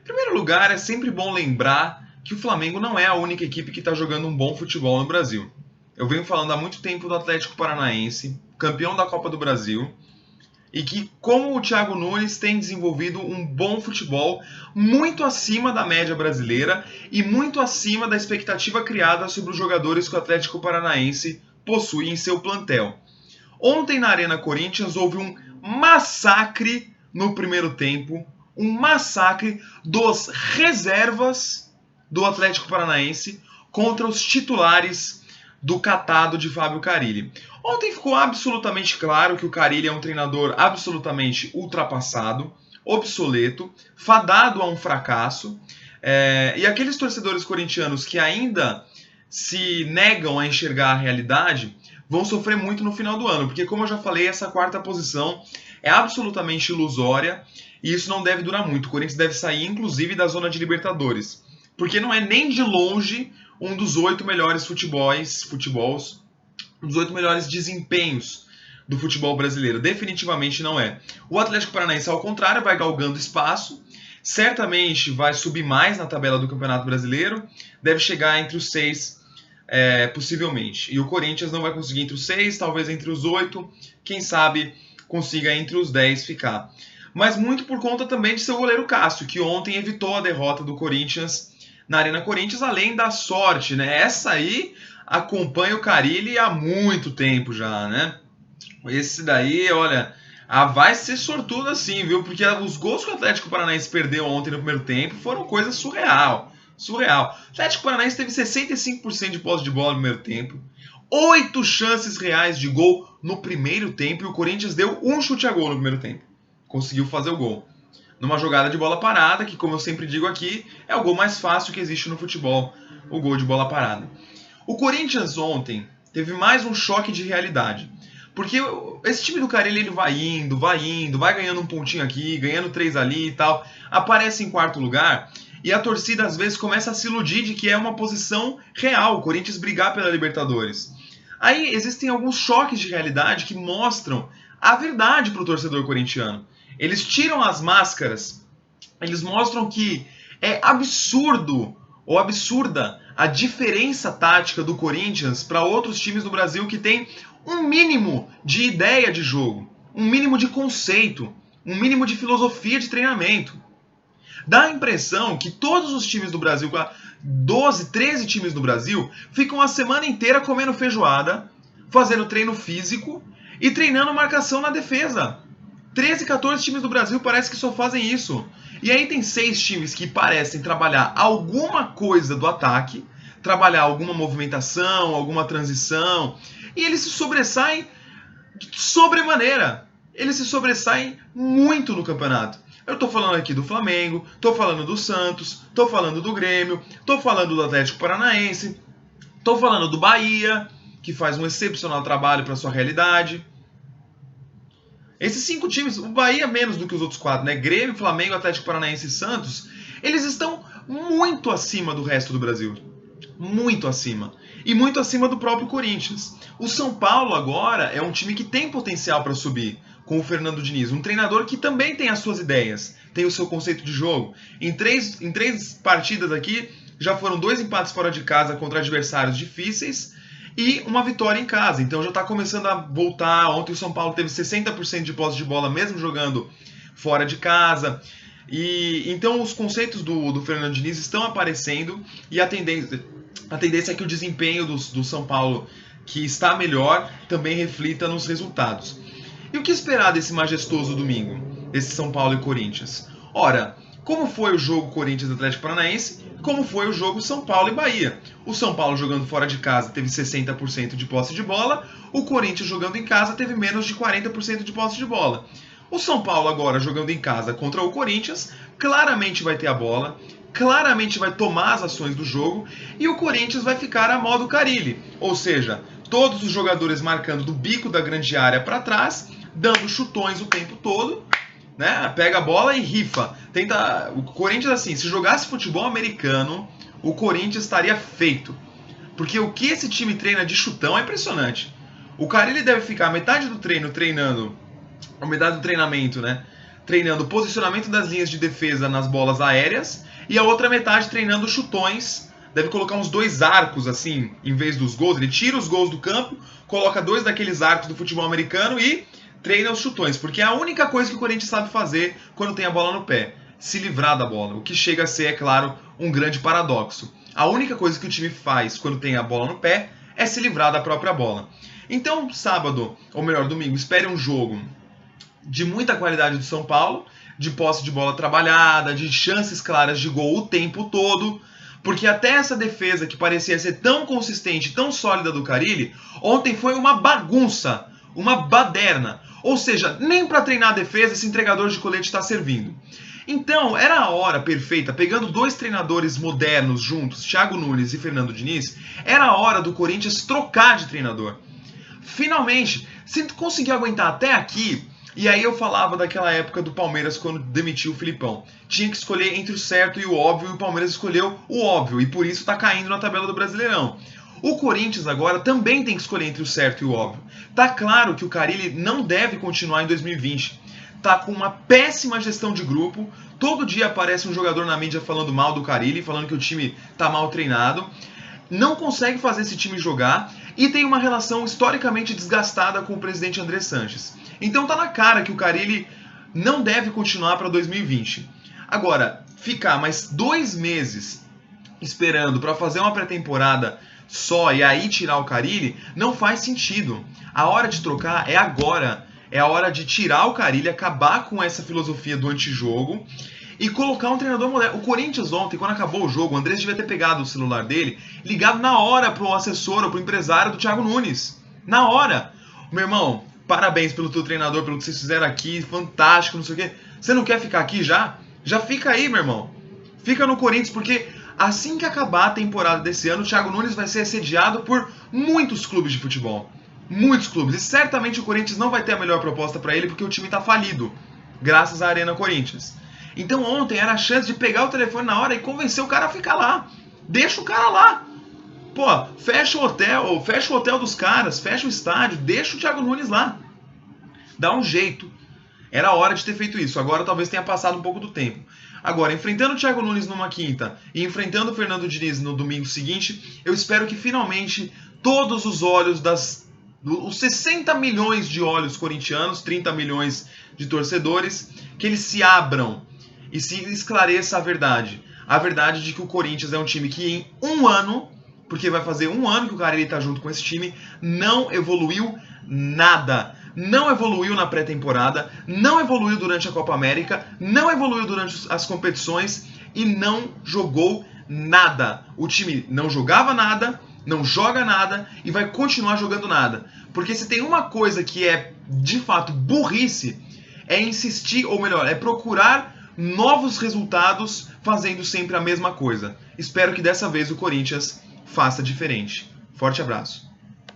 Em primeiro lugar, é sempre bom lembrar que o Flamengo não é a única equipe que está jogando um bom futebol no Brasil. Eu venho falando há muito tempo do Atlético Paranaense, campeão da Copa do Brasil, e que, como o Thiago Nunes, tem desenvolvido um bom futebol muito acima da média brasileira e muito acima da expectativa criada sobre os jogadores que o Atlético Paranaense possui em seu plantel. Ontem na Arena Corinthians houve um massacre no primeiro tempo, um massacre dos reservas do Atlético Paranaense contra os titulares do catado de Fábio Carille. Ontem ficou absolutamente claro que o Carille é um treinador absolutamente ultrapassado, obsoleto, fadado a um fracasso. E aqueles torcedores corintianos que ainda se negam a enxergar a realidade vão sofrer muito no final do ano, porque, como eu já falei, essa quarta posição é absolutamente ilusória e isso não deve durar muito. O Corinthians deve sair, inclusive, da zona de Libertadores, porque não é nem de longe um dos 8 melhores um dos 8 melhores desempenhos do futebol brasileiro. Definitivamente não é. O Atlético Paranaense, ao contrário, vai galgando espaço, certamente vai subir mais na tabela do Campeonato Brasileiro, deve chegar entre os 6, possivelmente. E o Corinthians não vai conseguir entre os 6, talvez entre os 8, quem sabe consiga entre os 10 ficar. Mas muito por conta também de seu goleiro Cássio, que ontem evitou a derrota do Corinthians na Arena Corinthians, além da sorte, né? Essa aí acompanha o Carille há muito tempo já, né? Esse daí, olha, vai ser sortudo assim, viu? Porque os gols que o Atlético Paranaense perdeu ontem no primeiro tempo foram coisa surreal. Surreal. O Atlético Paranaense teve 65% de posse de bola no primeiro tempo, 8 chances reais de gol no primeiro tempo, e o Corinthians deu um chute a gol no primeiro tempo. Conseguiu fazer o gol numa jogada de bola parada, que, como eu sempre digo aqui, é o gol mais fácil que existe no futebol, o gol de bola parada. O Corinthians ontem teve mais um choque de realidade, porque esse time do Carille, ele vai indo, vai ganhando um pontinho aqui, ganhando 3 ali e tal, aparece em quarto lugar, e a torcida às vezes começa a se iludir de que é uma posição real, o Corinthians brigar pela Libertadores. Aí existem alguns choques de realidade que mostram a verdade para o torcedor corintiano. Eles tiram as máscaras, eles mostram que é absurdo ou absurda a diferença tática do Corinthians para outros times do Brasil que tem um mínimo de ideia de jogo, um mínimo de conceito, um mínimo de filosofia de treinamento. Dá a impressão que todos os times do Brasil, 12, 13 times do Brasil, ficam a semana inteira comendo feijoada, fazendo treino físico e treinando marcação na defesa. 13, 14 times do Brasil parece que só fazem isso. E aí tem 6 times que parecem trabalhar alguma coisa do ataque, trabalhar alguma movimentação, alguma transição, e eles se sobressaem sobremaneira. Eles se sobressaem muito no campeonato. Eu tô falando aqui do Flamengo, tô falando do Santos, tô falando do Grêmio, tô falando do Atlético Paranaense, tô falando do Bahia, que faz um excepcional trabalho para sua realidade. Esses 5 times, o Bahia menos do que os outros 4, né? Grêmio, Flamengo, Atlético Paranaense e Santos, eles estão muito acima do resto do Brasil. Muito acima. E muito acima do próprio Corinthians. O São Paulo agora é um time que tem potencial para subir, com o Fernando Diniz. Um treinador que também tem as suas ideias, tem o seu conceito de jogo. Em três partidas aqui, já foram 2 empates fora de casa contra adversários difíceis e uma vitória em casa. Então já está começando a voltar. Ontem o São Paulo teve 60% de posse de bola, mesmo jogando fora de casa. E então os conceitos do Fernando Diniz estão aparecendo, e a tendência é que o desempenho do São Paulo, que está melhor, também reflita nos resultados. E o que esperar desse majestoso domingo, desse São Paulo e Corinthians? Ora, como foi o jogo Corinthians e Atlético Paranaense, como foi o jogo São Paulo e Bahia. O São Paulo jogando fora de casa teve 60% de posse de bola, o Corinthians jogando em casa teve menos de 40% de posse de bola. O São Paulo agora jogando em casa contra o Corinthians, claramente vai ter a bola, claramente vai tomar as ações do jogo, e o Corinthians vai ficar a modo Carille, ou seja, todos os jogadores marcando do bico da grande área para trás, dando chutões o tempo todo, né? Pega a bola e rifa. O Corinthians, assim, se jogasse futebol americano, o Corinthians estaria feito. Porque o que esse time treina de chutão é impressionante. O cara, ele deve ficar metade do treino treinando, ou metade do treinamento, né? treinando o posicionamento das linhas de defesa nas bolas aéreas, e a outra metade treinando chutões. Deve colocar uns 2 arcos, assim, em vez dos gols. Ele tira os gols do campo, coloca 2 daqueles arcos do futebol americano e treina os chutões. Porque é a única coisa que o Corinthians sabe fazer quando tem a bola no pé. Se livrar da bola. O que chega a ser, é claro, um grande paradoxo. A única coisa que o time faz quando tem a bola no pé é se livrar da própria bola. Então, sábado, ou melhor, domingo, espere um jogo de muita qualidade do São Paulo, de posse de bola trabalhada, de chances claras de gol o tempo todo, porque até essa defesa que parecia ser tão consistente, tão sólida do Carille, ontem foi uma bagunça, uma baderna. Ou seja, nem para treinar a defesa esse entregador de colete está servindo. Então, era a hora perfeita, pegando 2 treinadores modernos juntos, Thiago Nunes e Fernando Diniz, era a hora do Corinthians trocar de treinador. Finalmente, se conseguir aguentar até aqui, e aí eu falava daquela época do Palmeiras quando demitiu o Filipão. Tinha que escolher entre o certo e o óbvio, e o Palmeiras escolheu o óbvio, e por isso está caindo na tabela do Brasileirão. O Corinthians agora também tem que escolher entre o certo e o óbvio. Tá claro que o Carille não deve continuar em 2020. Tá com uma péssima gestão de grupo. Todo dia aparece um jogador na mídia falando mal do Carille, falando que o time tá mal treinado. Não consegue fazer esse time jogar e tem uma relação historicamente desgastada com o presidente André Sanches. Então tá na cara que o Carille não deve continuar para 2020. Agora, ficar mais 2 meses esperando para fazer uma pré-temporada só e aí tirar o Carille não faz sentido. A hora de trocar é agora. É a hora de tirar o Carille, acabar com essa filosofia do antijogo e colocar um treinador moderno. O Corinthians ontem, quando acabou o jogo, o Andrés devia ter pegado o celular dele, ligado na hora pro assessor ou pro empresário do Thiago Nunes. Na hora. Meu irmão, parabéns pelo teu treinador, pelo que vocês fizeram aqui, fantástico, não sei o quê. Você não quer ficar aqui já? Já fica aí, meu irmão. Fica no Corinthians, porque assim que acabar a temporada desse ano, o Thiago Nunes vai ser assediado por muitos clubes de futebol. Muitos clubes. E certamente o Corinthians não vai ter a melhor proposta para ele, porque o time tá falido, graças à Arena Corinthians. Então ontem era a chance de pegar o telefone na hora e convencer o cara a ficar lá. Deixa o cara lá. Pô, fecha o hotel dos caras, fecha o estádio, deixa o Thiago Nunes lá. Dá um jeito. Era a hora de ter feito isso. Agora talvez tenha passado um pouco do tempo. Agora, enfrentando o Thiago Nunes numa quinta e enfrentando o Fernando Diniz no domingo seguinte, eu espero que finalmente todos os olhos os 60 milhões de olhos corintianos, 30 milhões de torcedores, que eles se abram e se esclareça a verdade. A verdade de que o Corinthians é um time que em um ano, porque vai fazer um ano que o Carille está junto com esse time, não evoluiu nada. Não evoluiu na pré-temporada, não evoluiu durante a Copa América, não evoluiu durante as competições e não jogou nada. O time não jogava nada, não joga nada e vai continuar jogando nada. Porque se tem uma coisa que é, de fato, burrice, é insistir, ou melhor, é procurar novos resultados fazendo sempre a mesma coisa. Espero que dessa vez o Corinthians faça diferente. Forte abraço.